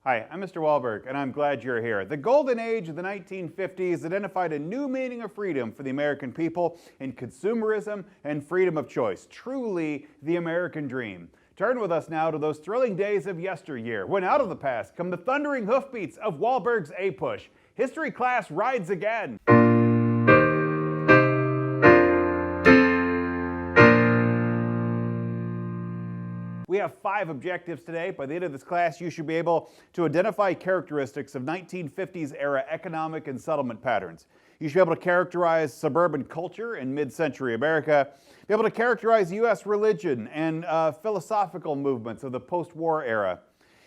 Hi, I'm Mr. Wahlberg, and I'm glad you're here. The golden age of the 1950s identified a new meaning of freedom for the American people in consumerism and freedom of choice. Truly the American dream. Turn with us now to those thrilling days of yesteryear, when out of the past come the thundering hoofbeats of Wahlberg's A-Push. History class rides again. We have 5 objectives today. By the end of this class, you should be able to identify characteristics of 1950s era economic and settlement patterns. You should be able to characterize suburban culture in mid-century America, be able to characterize U.S. religion and philosophical movements of the post-war era.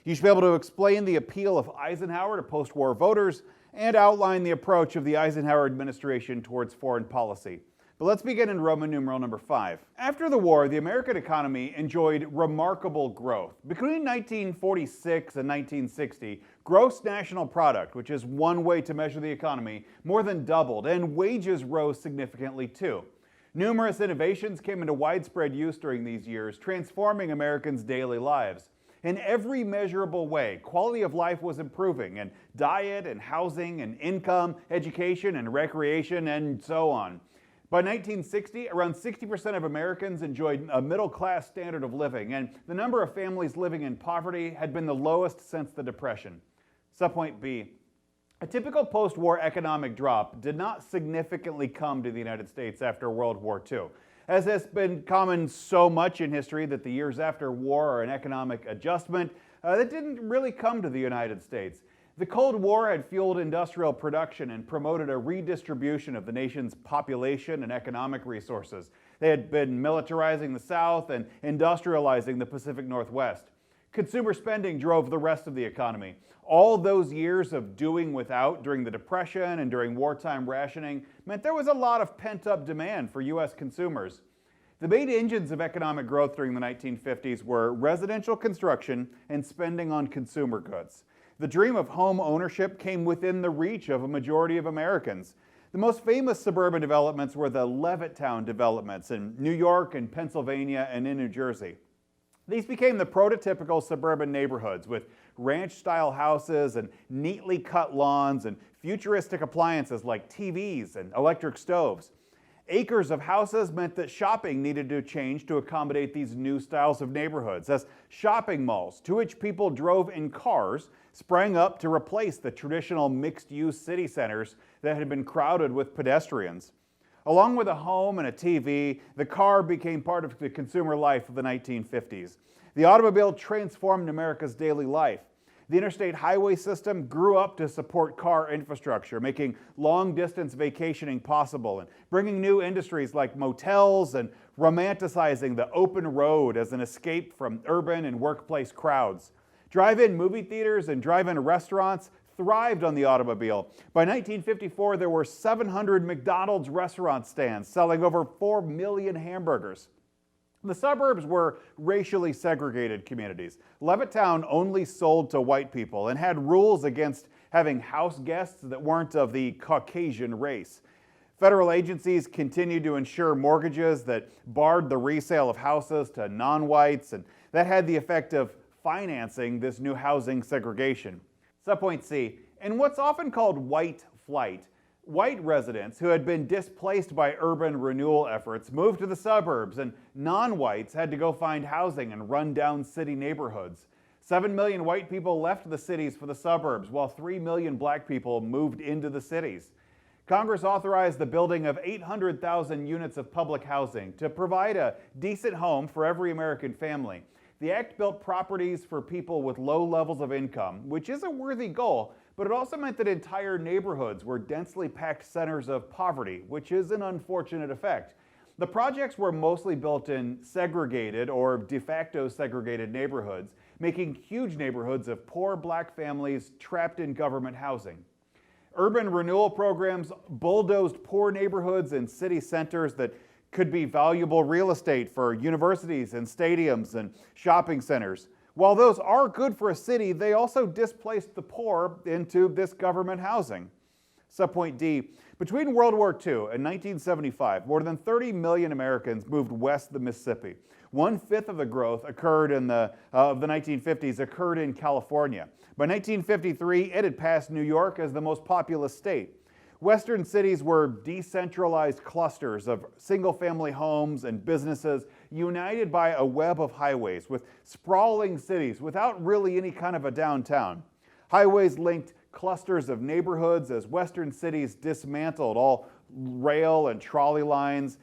You should be able to explain the appeal of Eisenhower to post-war voters and outline the approach of the Eisenhower administration towards foreign policy. But let's begin in Roman numeral number 5. After the war, the American economy enjoyed remarkable growth. Between 1946 and 1960, gross national product, which is one way to measure the economy, more than doubled, and wages rose significantly too. Numerous innovations came into widespread use during these years, transforming Americans' daily lives. In every measurable way, quality of life was improving, and diet and housing and income, education and recreation, and so on. By 1960, around 60% of Americans enjoyed a middle-class standard of living, and the number of families living in poverty had been the lowest since the Depression. Subpoint B. A typical post-war economic drop did not significantly come to the United States after World War II. As has been common so much in history that the years after war are an economic adjustment, that didn't really come to the United States. The Cold War had fueled industrial production and promoted a redistribution of the nation's population and economic resources. They had been militarizing the South and industrializing the Pacific Northwest. Consumer spending drove the rest of the economy. All those years of doing without during the Depression and during wartime rationing meant there was a lot of pent-up demand for U.S. consumers. The main engines of economic growth during the 1950s were residential construction and spending on consumer goods. The dream of home ownership came within the reach of a majority of Americans. The most famous suburban developments were the Levittown developments in New York and Pennsylvania and in New Jersey. These became the prototypical suburban neighborhoods with ranch-style houses and neatly cut lawns and futuristic appliances like TVs and electric stoves. Acres of houses meant that shopping needed to change to accommodate these new styles of neighborhoods, as shopping malls, to which people drove in cars, sprang up to replace the traditional mixed-use city centers that had been crowded with pedestrians. Along with a home and a TV, the car became part of the consumer life of the 1950s. The automobile transformed America's daily life. The interstate highway system grew up to support car infrastructure, making long-distance vacationing possible and bringing new industries like motels and romanticizing the open road as an escape from urban and workplace crowds. Drive-in movie theaters and drive-in restaurants thrived on the automobile. By 1954, there were 700 McDonald's restaurant stands selling over 4 million hamburgers. The suburbs were racially segregated communities. Levittown only sold to white people and had rules against having house guests that weren't of the Caucasian race. Federal agencies continued to insure mortgages that barred the resale of houses to non-whites, and that had the effect of financing this new housing segregation. Subpoint C. In what's often called white flight, white residents who had been displaced by urban renewal efforts moved to the suburbs, and non-whites had to go find housing in run-down city neighborhoods. 7 million white people left the cities for the suburbs, while 3 million black people moved into the cities. Congress authorized the building of 800,000 units of public housing to provide a decent home for every American family. The act built properties for people with low levels of income, which is a worthy goal, but it also meant that entire neighborhoods were densely packed centers of poverty, which is an unfortunate effect. The projects were mostly built in segregated or de facto segregated neighborhoods, making huge neighborhoods of poor black families trapped in government housing. Urban renewal programs bulldozed poor neighborhoods and city centers that could be valuable real estate for universities and stadiums and shopping centers. While those are good for a city, they also displaced the poor into this government housing. Subpoint D. Between World War II and 1975, more than 30 million Americans moved west of the Mississippi. 1/5 of the growth occurred of the 1950s occurred in California. By 1953, it had passed New York as the most populous state. Western cities were decentralized clusters of single-family homes and businesses united by a web of highways with sprawling cities without really any kind of a downtown. Highways linked clusters of neighborhoods as Western cities dismantled all rail and trolley lines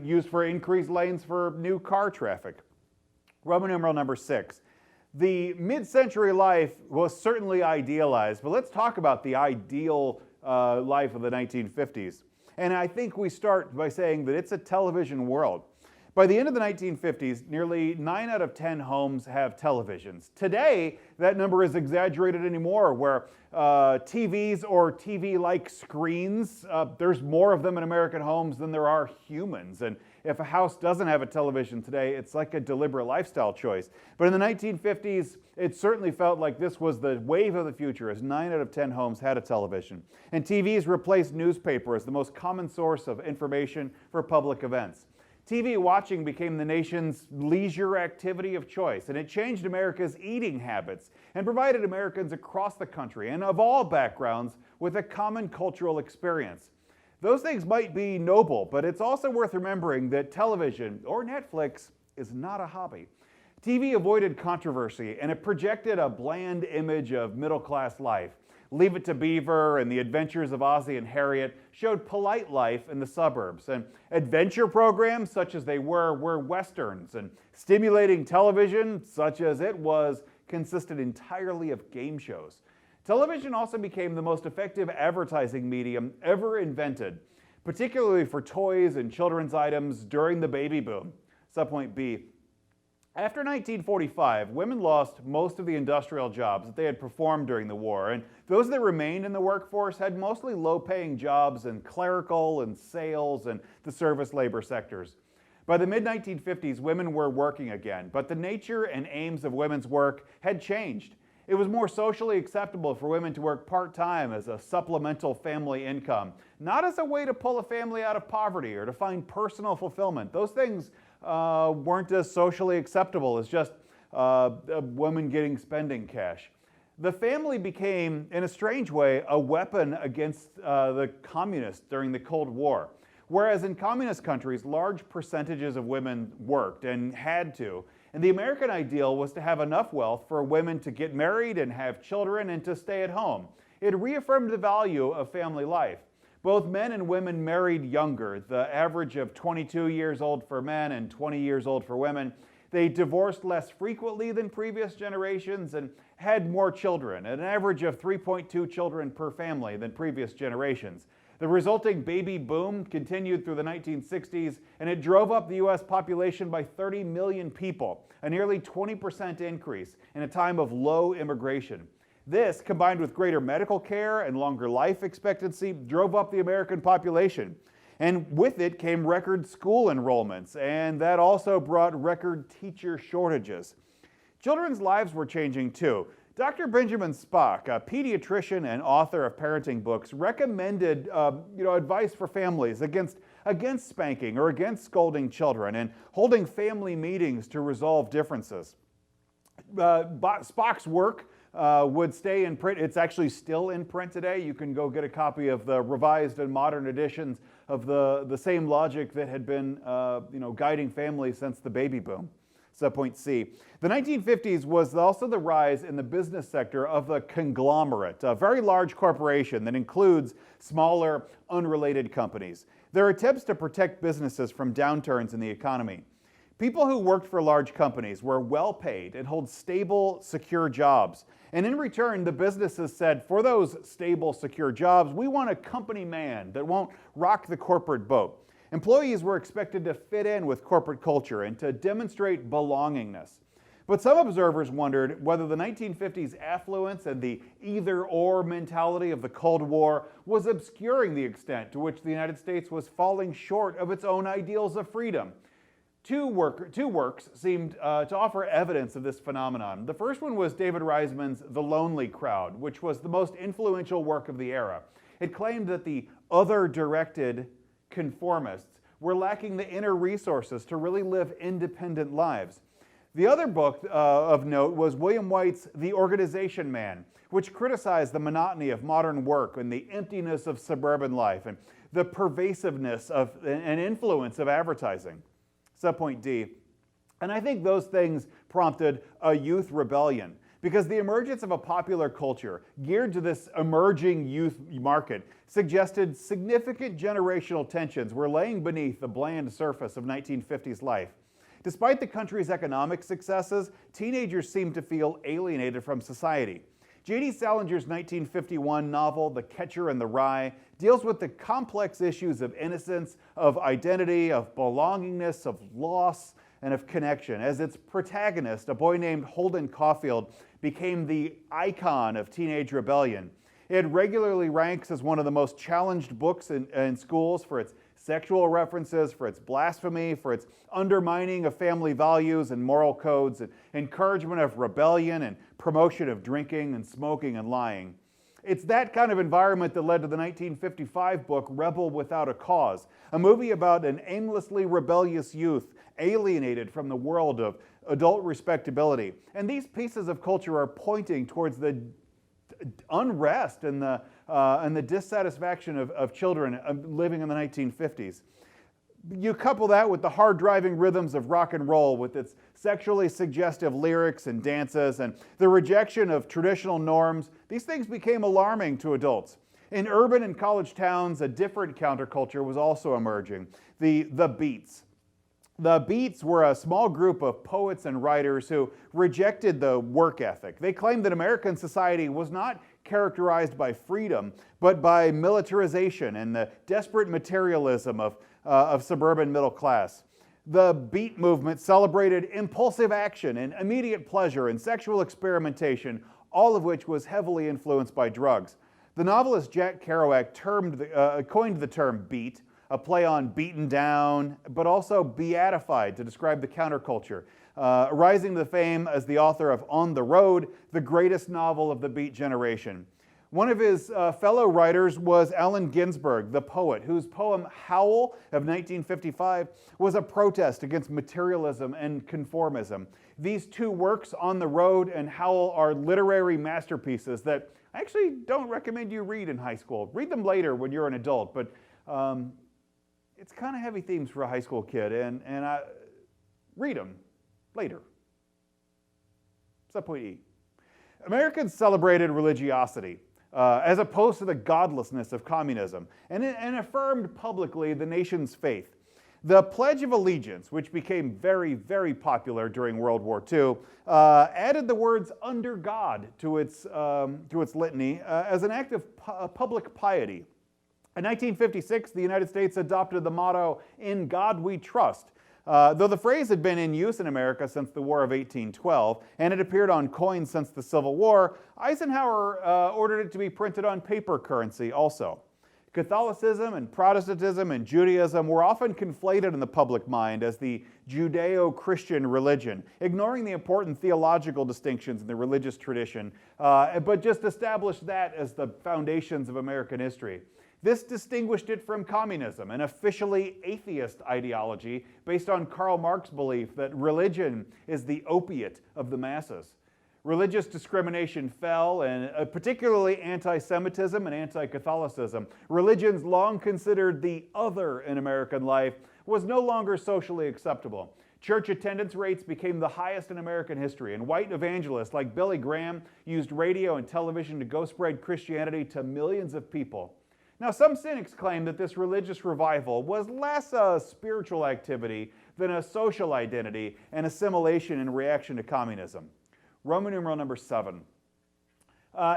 used for increased lanes for new car traffic. Roman numeral number 6. The mid-century life was certainly idealized, but let's talk about the ideal life of the 1950s. And I think we start by saying that it's a television world. By the end of the 1950s, nearly 9 out of 10 homes have televisions. Today, that number is exaggerated anymore, where TVs or TV-like screens, there's more of them in American homes than there are humans. And if a house doesn't have a television today, it's like a deliberate lifestyle choice. But in the 1950s, it certainly felt like this was the wave of the future, as 9 out of 10 homes had a television. And TVs replaced newspaper as the most common source of information for public events. TV watching became the nation's leisure activity of choice, and it changed America's eating habits and provided Americans across the country and of all backgrounds with a common cultural experience. Those things might be noble, but it's also worth remembering that television, or Netflix, is not a hobby. TV avoided controversy, and it projected a bland image of middle-class life. Leave It to Beaver and The Adventures of Ozzie and Harriet showed polite life in the suburbs, and adventure programs, such as they were westerns, and stimulating television, such as it was, consisted entirely of game shows. Television also became the most effective advertising medium ever invented, particularly for toys and children's items during the baby boom. Subpoint B. After 1945, women lost most of the industrial jobs that they had performed during the war, and those that remained in the workforce had mostly low-paying jobs in clerical and sales and the service labor sectors. By the mid-1950s, women were working again, but the nature and aims of women's work had changed. It was more socially acceptable for women to work part-time as a supplemental family income, not as a way to pull a family out of poverty or to find personal fulfillment. Those things weren't as socially acceptable as just women getting spending cash. The family became, in a strange way, a weapon against the communists during the Cold War. Whereas in communist countries, large percentages of women worked and had to, and the American ideal was to have enough wealth for women to get married and have children and to stay at home. It reaffirmed the value of family life. Both men and women married younger, the average of 22 years old for men and 20 years old for women. They divorced less frequently than previous generations and had more children, an average of 3.2 children per family than previous generations. The resulting baby boom continued through the 1960s, and it drove up the U.S. population by 30 million people, a nearly 20% increase in a time of low immigration. This, combined with greater medical care and longer life expectancy, drove up the American population. And with it came record school enrollments, and that also brought record teacher shortages. Children's lives were changing too. Dr. Benjamin Spock, a pediatrician and author of parenting books, recommended advice for families against spanking or against scolding children and holding family meetings to resolve differences. Spock's work would stay in print. It's actually still in print today. You can go get a copy of the revised and modern editions of the same logic that had been guiding families since the baby boom. Subpoint C. The 1950s was also the rise in the business sector of a conglomerate, a very large corporation that includes smaller, unrelated companies. Their attempts to protect businesses from downturns in the economy. People who worked for large companies were well paid and held stable, secure jobs. And in return, the businesses said, for those stable, secure jobs, we want a company man that won't rock the corporate boat. Employees were expected to fit in with corporate culture and to demonstrate belongingness. But some observers wondered whether the 1950s affluence and the either-or mentality of the Cold War was obscuring the extent to which the United States was falling short of its own ideals of freedom. Two works seemed to offer evidence of this phenomenon. The first one was David Reisman's The Lonely Crowd, which was the most influential work of the era. It claimed that the other-directed conformists were lacking the inner resources to really live independent lives. The other book of note was William White's The Organization Man, which criticized the monotony of modern work and the emptiness of suburban life and the pervasiveness of and influence of advertising. Subpoint D. And I think those things prompted a youth rebellion, because the emergence of a popular culture geared to this emerging youth market suggested significant generational tensions were laying beneath the bland surface of 1950s life. Despite the country's economic successes, teenagers seemed to feel alienated from society. J.D. Salinger's 1951 novel, The Catcher in the Rye, deals with the complex issues of innocence, of identity, of belongingness, of loss, and of connection. As its protagonist, a boy named Holden Caulfield, became the icon of teenage rebellion. It regularly ranks as one of the most challenged books in schools for its sexual references, for its blasphemy, for its undermining of family values and moral codes, and encouragement of rebellion and promotion of drinking and smoking and lying. It's that kind of environment that led to the 1955 book Rebel Without a Cause, a movie about an aimlessly rebellious youth alienated from the world of adult respectability. And these pieces of culture are pointing towards the unrest and the dissatisfaction of children living in the 1950s. You couple that with the hard-driving rhythms of rock and roll, with its sexually suggestive lyrics and dances, and the rejection of traditional norms, these things became alarming to adults. In urban and college towns, a different counterculture was also emerging, the Beats. The Beats were a small group of poets and writers who rejected the work ethic. They claimed that American society was not characterized by freedom, but by militarization and the desperate materialism of suburban middle class. The Beat movement celebrated impulsive action and immediate pleasure and sexual experimentation, all of which was heavily influenced by drugs. The novelist Jack Kerouac coined the term beat, a play on beaten down, but also beatified to describe the counterculture, rising to fame as the author of On the Road, the greatest novel of the Beat generation. One of his fellow writers was Allen Ginsberg, the poet, whose poem Howl of 1955 was a protest against materialism and conformism. These two works, On the Road and Howl, are literary masterpieces that I actually don't recommend you read in high school. Read them later when you're an adult, but it's kind of heavy themes for a high school kid, and I read them later. Subpoint E. Americans celebrated religiosity as opposed to the godlessness of communism, and affirmed publicly the nation's faith. The Pledge of Allegiance, which became very, very popular during World War II, added the words "under God" to its litany as an act of public piety. In 1956, the United States adopted the motto, "In God We Trust." Though the phrase had been in use in America since the War of 1812, and it appeared on coins since the Civil War, Eisenhower ordered it to be printed on paper currency also. Catholicism and Protestantism and Judaism were often conflated in the public mind as the Judeo-Christian religion, ignoring the important theological distinctions in the religious tradition, but just established that as the foundations of American history. This distinguished it from communism, an officially atheist ideology based on Karl Marx's belief that religion is the opiate of the masses. Religious discrimination fell, and particularly anti-Semitism and anti-Catholicism, religions long considered the other in American life, was no longer socially acceptable. Church attendance rates became the highest in American history, and white evangelists like Billy Graham used radio and television to go spread Christianity to millions of people. Now, some cynics claim that this religious revival was less a spiritual activity than a social identity and assimilation in reaction to communism. Roman numeral number 7.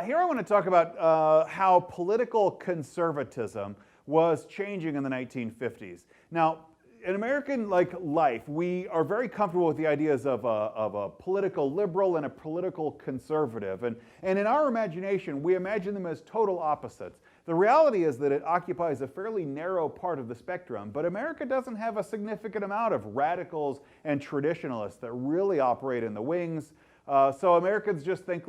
Here I want to talk about how political conservatism was changing in the 1950s. Now, in American life, we are very comfortable with the ideas of a political liberal and a political conservative. And in our imagination, we imagine them as total opposites. The reality is that it occupies a fairly narrow part of the spectrum, but America doesn't have a significant amount of radicals and traditionalists that really operate in the wings. So Americans just think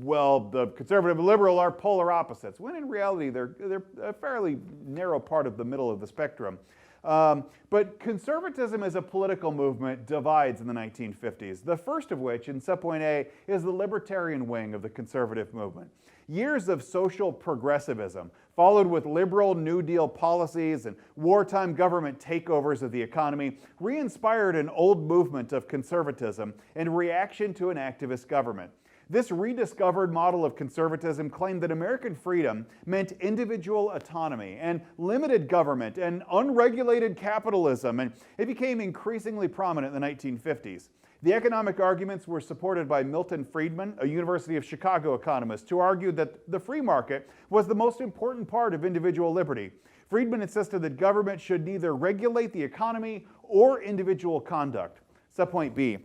well, the conservative and liberal are polar opposites, when in reality they're a fairly narrow part of the middle of the spectrum. But conservatism as a political movement divides in the 1950s, the first of which, in subpoint A, is the libertarian wing of the conservative movement. Years of social progressivism, followed with liberal New Deal policies and wartime government takeovers of the economy, re-inspired an old movement of conservatism in reaction to an activist government. This rediscovered model of conservatism claimed that American freedom meant individual autonomy and limited government and unregulated capitalism, and it became increasingly prominent in the 1950s. The economic arguments were supported by Milton Friedman, a University of Chicago economist, who argued that the free market was the most important part of individual liberty. Friedman insisted that government should neither regulate the economy or individual conduct. Subpoint B.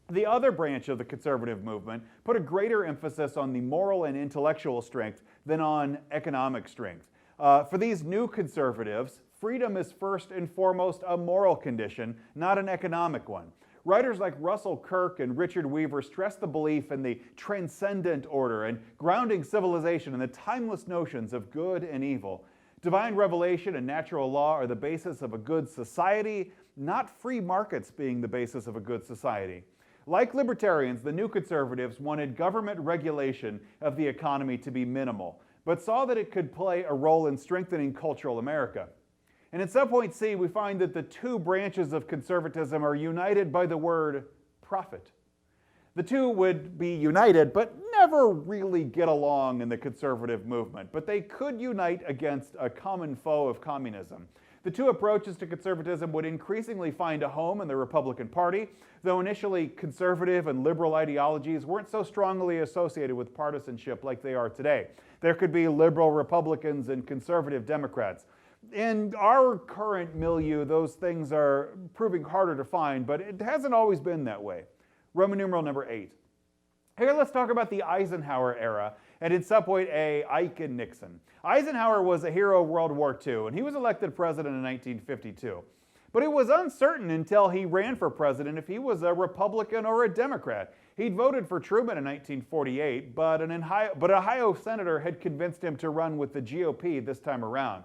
The other branch of the conservative movement put a greater emphasis on the moral and intellectual strength than on economic strength. For these new conservatives, freedom is first and foremost a moral condition, not an economic one. Writers like Russell Kirk and Richard Weaver stress the belief in the transcendent order and grounding civilization in the timeless notions of good and evil. Divine revelation and natural law are the basis of a good society, not free markets being the basis of a good society. Like libertarians, the new conservatives wanted government regulation of the economy to be minimal, but saw that it could play a role in strengthening cultural America. And in subpoint C, we find that the two branches of conservatism are united by the word profit. The two would be united, but never really get along in the conservative movement, but they could unite against a common foe of communism. The two approaches to conservatism would increasingly find a home in the Republican Party, though initially conservative and liberal ideologies weren't so strongly associated with partisanship like they are today. There could be liberal Republicans and conservative Democrats. In our current milieu, those things are proving harder to find, but it hasn't always been that way. Roman numeral number 8. Here, let's talk about the Eisenhower era, and in subpoint A, Ike and Nixon. Eisenhower was a hero of World War II, and he was elected president in 1952. But it was uncertain until he ran for president if he was a Republican or a Democrat. He'd voted for Truman in 1948, but an Ohio senator had convinced him to run with the GOP this time around.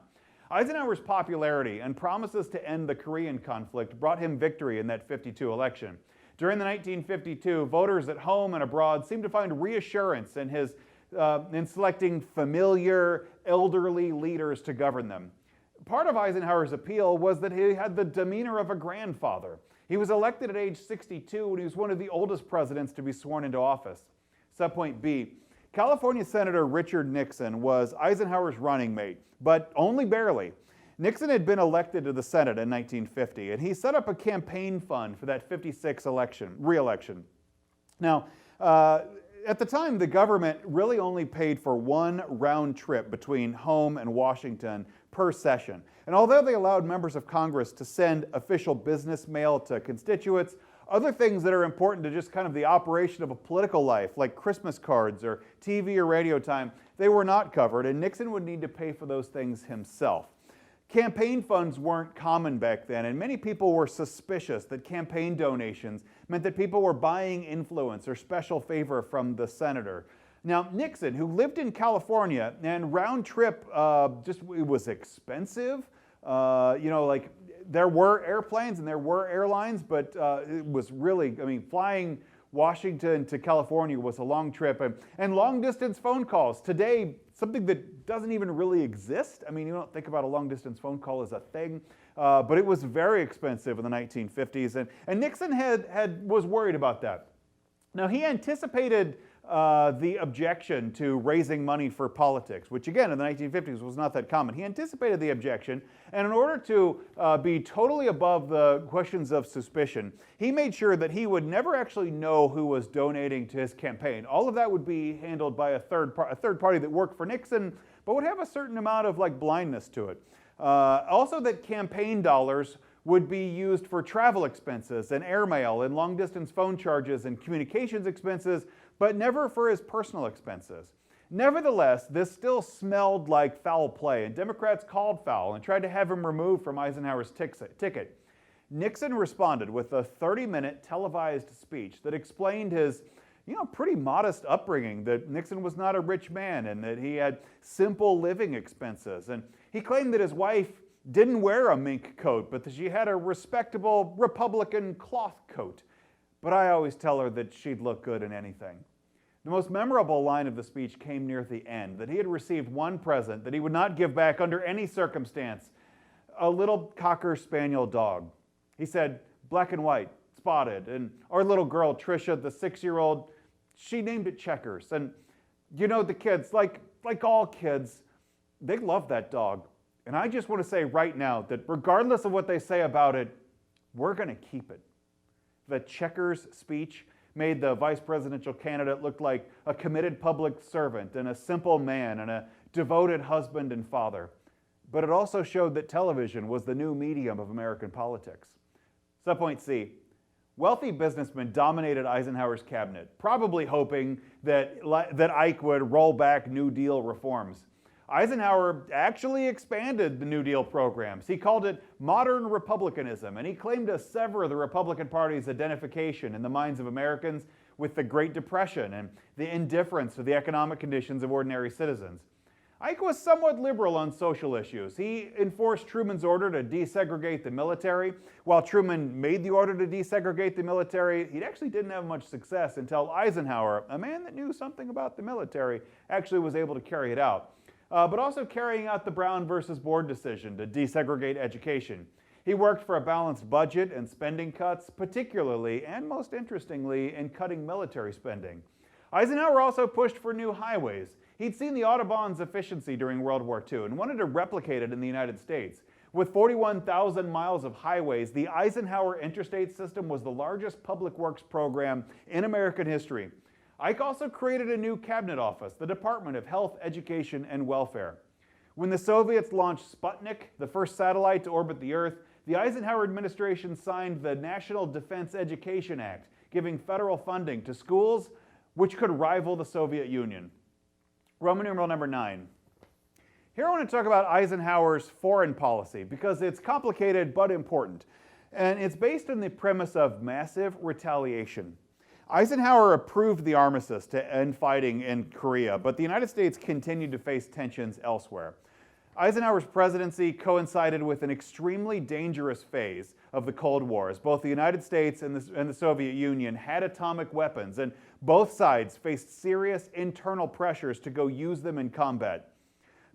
Eisenhower's popularity and promises to end the Korean conflict brought him victory in that 52 election. During the 1952, voters at home and abroad seemed to find reassurance in selecting familiar, elderly leaders to govern them. Part of Eisenhower's appeal was that he had the demeanor of a grandfather. He was elected at age 62 and he was one of the oldest presidents to be sworn into office. Subpoint B. California Senator Richard Nixon was Eisenhower's running mate, but only barely. Nixon had been elected to the Senate in 1950, and he set up a campaign fund for that 56 re-election. Now, at the time, the government really only paid for one round trip between home and Washington per session. And although they allowed members of Congress to send official business mail to constituents, other things that are important to just kind of the operation of a political life, like Christmas cards or TV or radio time, they were not covered, and Nixon would need to pay for those things himself. Campaign funds weren't common back then, and many people were suspicious that campaign donations meant that people were buying influence or special favor from the senator. Now, Nixon, who lived in California, and round trip it was expensive. There were airplanes and there were airlines, but it was really, flying Washington to California was a long trip. And long-distance phone calls. Today, something that doesn't even really exist. You don't think about a long-distance phone call as a thing, but it was very expensive in the 1950s. And Nixon was worried about that. Now, he anticipated the objection to raising money for politics, which again in the 1950s was not that common. He anticipated the objection, and in order to be totally above the questions of suspicion, he made sure that he would never actually know who was donating to his campaign. All of that would be handled by a third party that worked for Nixon, but would have a certain amount of blindness to it. Also that campaign dollars would be used for travel expenses and airmail and long-distance phone charges and communications expenses, but never for his personal expenses. Nevertheless, this still smelled like foul play, and Democrats called foul and tried to have him removed from Eisenhower's ticket. Nixon responded with a 30-minute televised speech that explained his pretty modest upbringing, that Nixon was not a rich man and that he had simple living expenses. And he claimed that his wife didn't wear a mink coat, but that she had a respectable Republican cloth coat. But I always tell her that she'd look good in anything. The most memorable line of the speech came near the end, that he had received one present that he would not give back under any circumstance, a little Cocker Spaniel dog. He said, black and white, spotted, and our little girl, Tricia, the 6-year-old, she named it Checkers. And you know, the kids, like all kids, they love that dog. And I just want to say right now that regardless of what they say about it, we're going to keep it. The Checkers speech made the vice presidential candidate look like a committed public servant and a simple man and a devoted husband and father. But it also showed that television was the new medium of American politics. Subpoint C. Wealthy businessmen dominated Eisenhower's cabinet, probably hoping that Ike would roll back New Deal reforms. Eisenhower actually expanded the New Deal programs. He called it modern republicanism, and he claimed to sever the Republican Party's identification in the minds of Americans with the Great Depression and the indifference to the economic conditions of ordinary citizens. Ike was somewhat liberal on social issues. He enforced Truman's order to desegregate the military. While Truman made the order to desegregate the military, he actually didn't have much success until Eisenhower, a man that knew something about the military, actually was able to carry it out. But also carrying out the Brown versus Board decision to desegregate education. He worked for a balanced budget and spending cuts, particularly, and most interestingly, in cutting military spending. Eisenhower also pushed for new highways. He'd seen the Autobahn's efficiency during World War II and wanted to replicate it in the United States. With 41,000 miles of highways, the Eisenhower interstate system was the largest public works program in American history. Ike also created a new cabinet office, the Department of Health, Education, and Welfare. When the Soviets launched Sputnik, the first satellite to orbit the Earth, the Eisenhower administration signed the National Defense Education Act, giving federal funding to schools which could rival the Soviet Union. Roman numeral number 9. Here I want to talk about Eisenhower's foreign policy because it's complicated but important. And it's based on the premise of massive retaliation. Eisenhower approved the armistice to end fighting in Korea, but the United States continued to face tensions elsewhere. Eisenhower's presidency coincided with an extremely dangerous phase of the Cold War, as both the United States and the Soviet Union had atomic weapons, and both sides faced serious internal pressures to go use them in combat.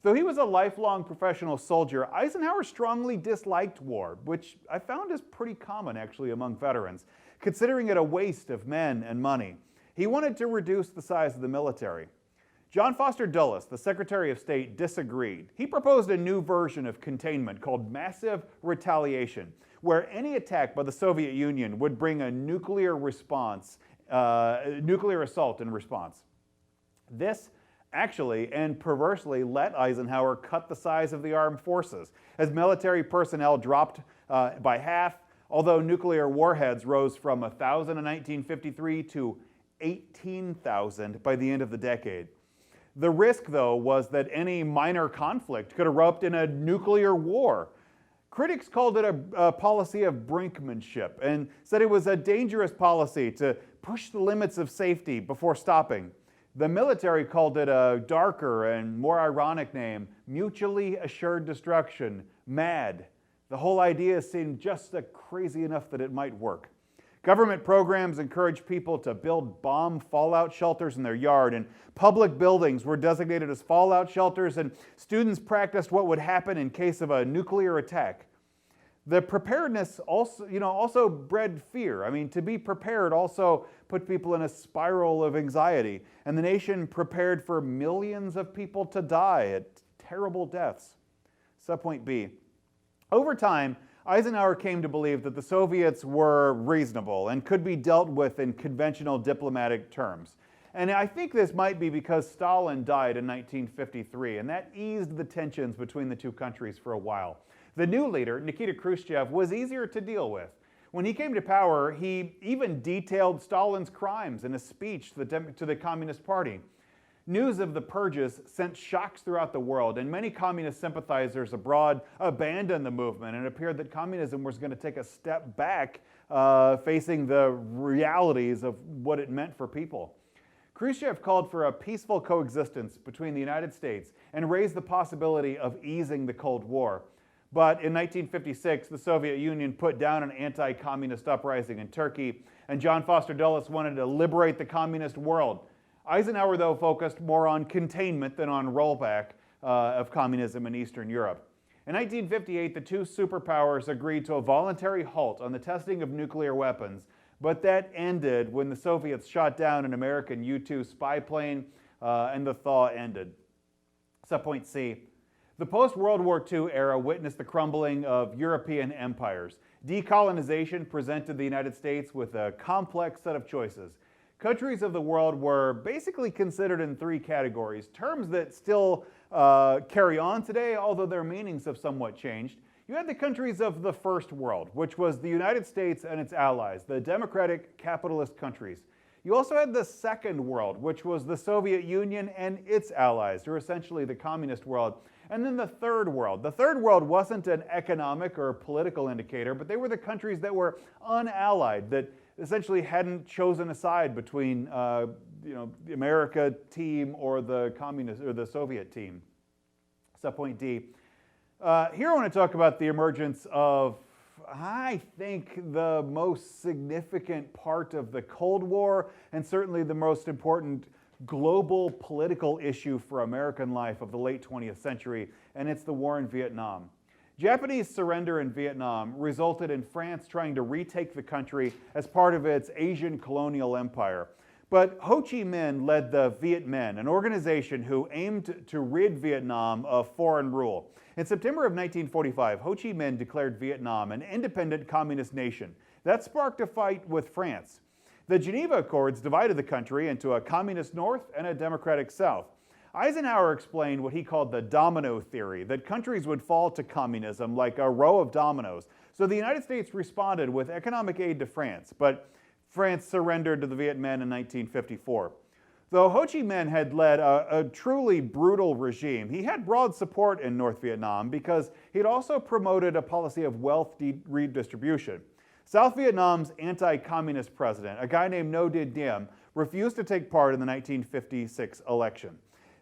Though he was a lifelong professional soldier, Eisenhower strongly disliked war, which I found is pretty common actually among veterans, considering it a waste of men and money. He wanted to reduce the size of the military. John Foster Dulles, the Secretary of State, disagreed. He proposed a new version of containment called massive retaliation, where any attack by the Soviet Union would bring a nuclear assault in response. This actually and perversely let Eisenhower cut the size of the armed forces, as military personnel dropped by half, although nuclear warheads rose from 1,000 in 1953 to 18,000 by the end of the decade. The risk, though, was that any minor conflict could erupt in a nuclear war. Critics called it a policy of brinkmanship and said it was a dangerous policy to push the limits of safety before stopping. The military called it a darker and more ironic name, mutually assured destruction, MAD. The whole idea seemed just crazy enough that it might work. Government programs encouraged people to build bomb fallout shelters in their yard, and public buildings were designated as fallout shelters, and students practiced what would happen in case of a nuclear attack. The preparedness also bred fear. I mean, to be prepared also put people in a spiral of anxiety, and the nation prepared for millions of people to die at terrible deaths. Subpoint B. Over time, Eisenhower came to believe that the Soviets were reasonable and could be dealt with in conventional diplomatic terms. And I think this might be because Stalin died in 1953, and that eased the tensions between the two countries for a while. The new leader, Nikita Khrushchev, was easier to deal with. When he came to power, he even detailed Stalin's crimes in a speech to the Communist Party. News of the purges sent shocks throughout the world, and many communist sympathizers abroad abandoned the movement, and it appeared that communism was going to take a step back, facing the realities of what it meant for people. Khrushchev called for a peaceful coexistence between the United States and raised the possibility of easing the Cold War. But in 1956, the Soviet Union put down an anti-communist uprising in Turkey, and John Foster Dulles wanted to liberate the communist world. Eisenhower, though, focused more on containment than on rollback of communism in Eastern Europe. In 1958, the two superpowers agreed to a voluntary halt on the testing of nuclear weapons, but that ended when the Soviets shot down an American U-2 spy plane and the thaw ended. Subpoint C. The post-World War II era witnessed the crumbling of European empires. Decolonization presented the United States with a complex set of choices. Countries of the world were basically considered in three categories, terms that still carry on today, although their meanings have somewhat changed. You had the countries of the First World, which was the United States and its allies, the democratic capitalist countries. You also had the Second World, which was the Soviet Union and its allies, or essentially the communist world. And then the Third World. The Third World wasn't an economic or political indicator, but they were the countries that were unallied, that essentially hadn't chosen a side between the America team or the communist or the Soviet team. Subpoint D. Here I want to talk about the emergence of, I think, the most significant part of the Cold War, and certainly the most important global political issue for American life of the late 20th century, and it's the war in Vietnam. Japanese surrender in Vietnam resulted in France trying to retake the country as part of its Asian colonial empire. But Ho Chi Minh led the Viet Minh, an organization who aimed to rid Vietnam of foreign rule. In September of 1945, Ho Chi Minh declared Vietnam an independent communist nation. That sparked a fight with France. The Geneva Accords divided the country into a communist north and a democratic south. Eisenhower explained what he called the domino theory, that countries would fall to communism like a row of dominoes. So the United States responded with economic aid to France, but France surrendered to the Viet Minh in 1954. Though Ho Chi Minh had led a truly brutal regime, he had broad support in North Vietnam because he'd also promoted a policy of wealth redistribution. South Vietnam's anti-communist president, a guy named Ngo Dinh Diem, refused to take part in the 1956 election.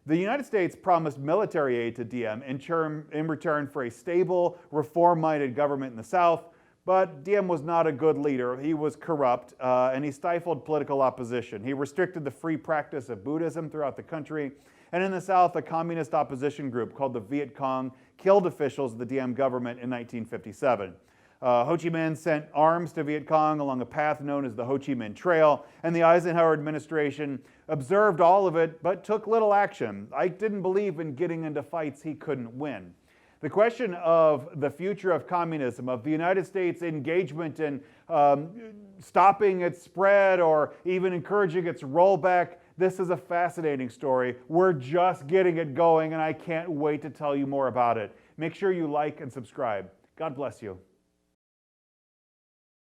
The United States promised military aid to Diem in return for a stable, reform-minded government in the South, but Diem was not a good leader. He was corrupt, and he stifled political opposition. He restricted the free practice of Buddhism throughout the country, and in the South, a communist opposition group called the Viet Cong killed officials of the Diem government in 1957. Ho Chi Minh sent arms to Viet Cong along a path known as the Ho Chi Minh Trail, and the Eisenhower administration observed all of it but took little action. Ike didn't believe in getting into fights he couldn't win. The question of the future of communism, of the United States' engagement in stopping its spread or even encouraging its rollback, this is a fascinating story. We're just getting it going, and I can't wait to tell you more about it. Make sure you like and subscribe. God bless you.